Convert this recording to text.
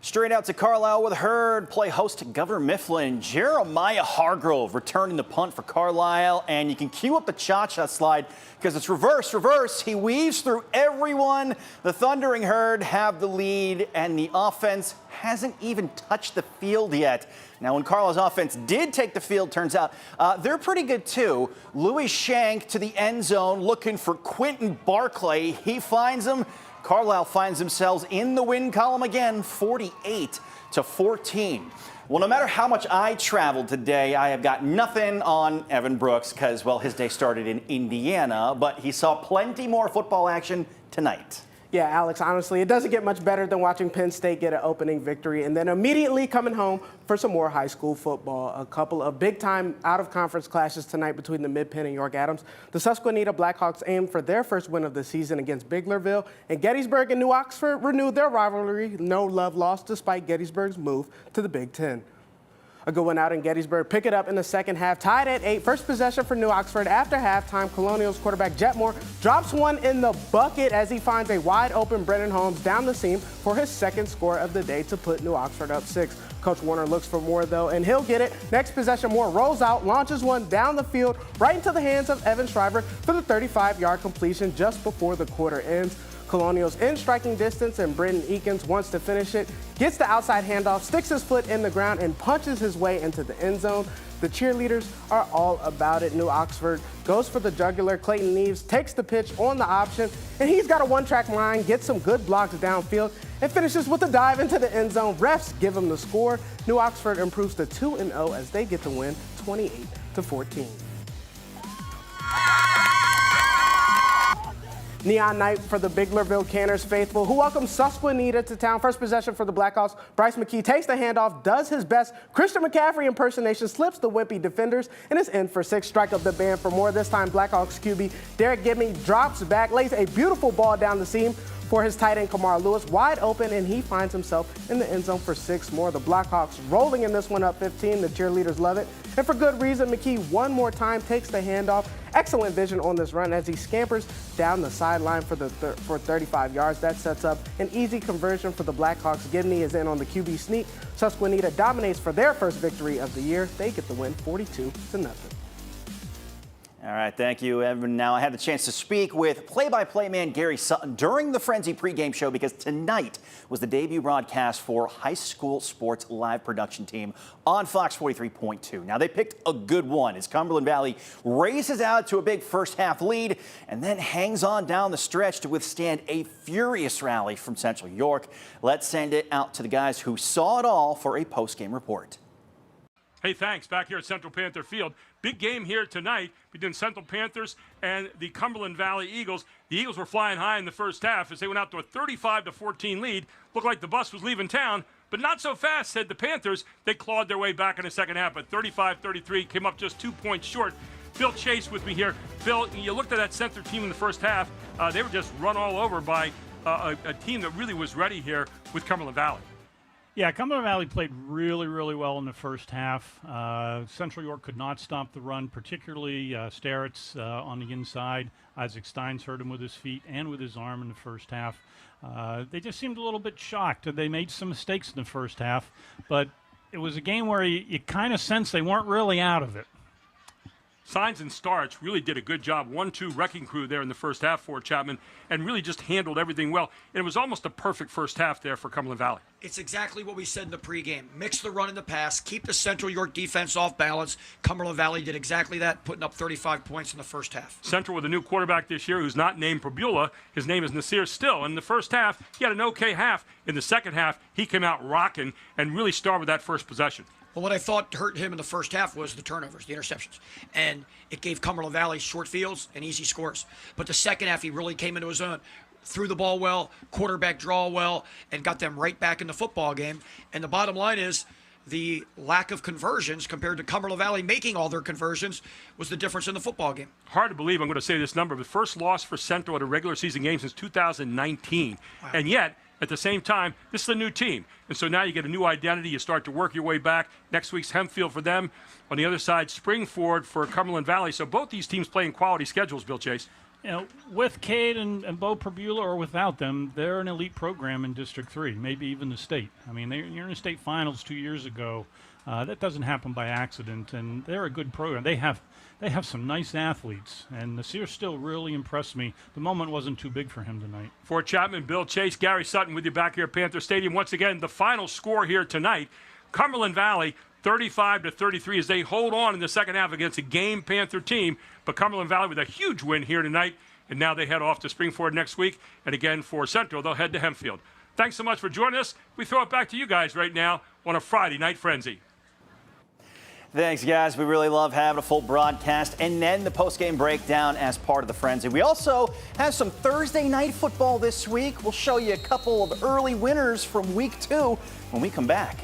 Straight out to Carlisle with Herd, play host to Governor Mifflin. Jeremiah Hargrove returning the punt for Carlisle, and you can cue up the cha-cha slide because it's reverse. He weaves through everyone. The Thundering Herd have the lead, and the offense hasn't even touched the field yet. Now, when Carlisle's offense did take the field, turns out they're pretty good too. Louis Shank to the end zone looking for Quentin Barclay. He finds him. Carlisle finds themselves in the win column again, 48-14. Well, no matter how much I traveled today, I have got nothing on Evan Brooks because, well, his day started in Indiana, but he saw plenty more football action tonight. Yeah, Alex, honestly, it doesn't get much better than watching Penn State get an opening victory and then immediately coming home for some more high school football. A couple of big-time out-of-conference clashes tonight between the Mid-Penn and York Adams. The Susquenita Blackhawks aimed for their first win of the season against Biglerville, and Gettysburg and New Oxford renewed their rivalry. No love lost despite Gettysburg's move to the Big Ten. A good one out in Gettysburg. Pick it up in the second half. Tied at 8. First possession for New Oxford. After halftime, Colonials quarterback Jetmore drops one in the bucket as he finds a wide-open Brennan Holmes down the seam for his second score of the day to put New Oxford up 6. Coach Warner looks for more, though, and he'll get it. Next possession, Moore rolls out, launches one down the field, right into the hands of Evan Shriver for the 35-yard completion just before the quarter ends. Colonials in striking distance, and Brendan Eakins wants to finish it, gets the outside handoff, sticks his foot in the ground, and punches his way into the end zone. The cheerleaders are all about it. New Oxford goes for the jugular. Clayton Neves takes the pitch on the option, and he's got a one-track mind, gets some good blocks downfield, and finishes with a dive into the end zone. Refs give him the score. New Oxford improves to 2-0 as they get the win, 28-14. Neon night for the Biglerville Canners faithful, who welcomes Susquenita to town. First possession for the Blackhawks. Bryce McKee takes the handoff, does his best Christian McCaffrey impersonation, slips the wimpy defenders, and is in for 6. Strike up the band for more. This time, Blackhawks QB Derek Gibney drops back, lays a beautiful ball down the seam for his tight end Kamar Lewis, wide open, and he finds himself in the end zone for 6 more. The Blackhawks rolling in this one up 15. The cheerleaders love it, and for good reason. McKee one more time takes the handoff. Excellent vision on this run as he scampers down the sideline for 35 yards. That sets up an easy conversion for the Blackhawks. Gibney is in on the QB sneak. Susquenita dominates for their first victory of the year. They get the win 42-0. All right, thank you, Evan. Now I had the chance to speak with play-by-play man Gary Sutton during the Frenzy pregame show because tonight was the debut broadcast for High School Sports live production team on Fox 43.2. Now they picked a good one as Cumberland Valley races out to a big first-half lead and then hangs on down the stretch to withstand a furious rally from Central York. Let's send it out to the guys who saw it all for a post-game report. Hey, thanks. Back here at Central Panther Field. Big game here tonight between Central Panthers and the Cumberland Valley Eagles. The Eagles were flying high in the first half as they went out to a 35-14 lead. Looked like the bus was leaving town, but not so fast, said the Panthers. They clawed their way back in the second half, but 35-33 came up just 2 points short. Phil Chase with me here. Phil, you looked at that center team in the first half. They were just run all over by a team that really was ready here with Cumberland Valley. Yeah, Cumberland Valley played really, really well in the first half. Central York could not stop the run, particularly Starrett's on the inside. Isaac Steins hurt him with his feet and with his arm in the first half. They just seemed a little bit shocked. They made some mistakes in the first half, but it was a game where you kind of sensed they weren't really out of it. Signs and Starch really did a good job. 1-2 wrecking crew there in the first half for Chapman and really just handled everything well. And it was almost a perfect first half there for Cumberland Valley. It's exactly what we said in the pregame. Mix the run and the pass. Keep the Central York defense off balance. Cumberland Valley did exactly that, putting up 35 points in the first half. Central with a new quarterback this year who's not named Probula. His name is Nasir Still. In the first half, he had an okay half. In the second half, he came out rocking and really started with that first possession. Well, what I thought hurt him in the first half was the turnovers, the interceptions. And it gave Cumberland Valley short fields and easy scores. But the second half, he really came into his own, threw the ball well, quarterback draw well, and got them right back in the football game. And the bottom line is the lack of conversions compared to Cumberland Valley making all their conversions was the difference in the football game. Hard to believe I'm going to say this number, but first loss for Central at a regular season game since 2019. Wow. And yet, at the same time, this is a new team. And so now you get a new identity. You start to work your way back. Next week's Hempfield for them. On the other side, Springford for Cumberland Valley. So both these teams playing quality schedules, Bill Chase. You know, with Cade and Bo Perbula or without them, they're an elite program in District 3, maybe even the state. I mean, you're in the state finals 2 years ago. That doesn't happen by accident, and they're a good program. They have some nice athletes, and Nasir still really impressed me. The moment wasn't too big for him tonight. For Chapman, Bill Chase, Gary Sutton with you back here at Panther Stadium. Once again, the final score here tonight, Cumberland Valley 35-33 as they hold on in the second half against a game Panther team. But Cumberland Valley with a huge win here tonight, and now they head off to Springford next week. And again, for Central, they'll head to Hempfield. Thanks so much for joining us. We throw it back to you guys right now on a Friday Night Frenzy. Thanks, guys. We really love having a full broadcast and then the post-game breakdown as part of the Frenzy. We also have some Thursday night football this week. We'll show you a couple of early winners from week 2 when we come back.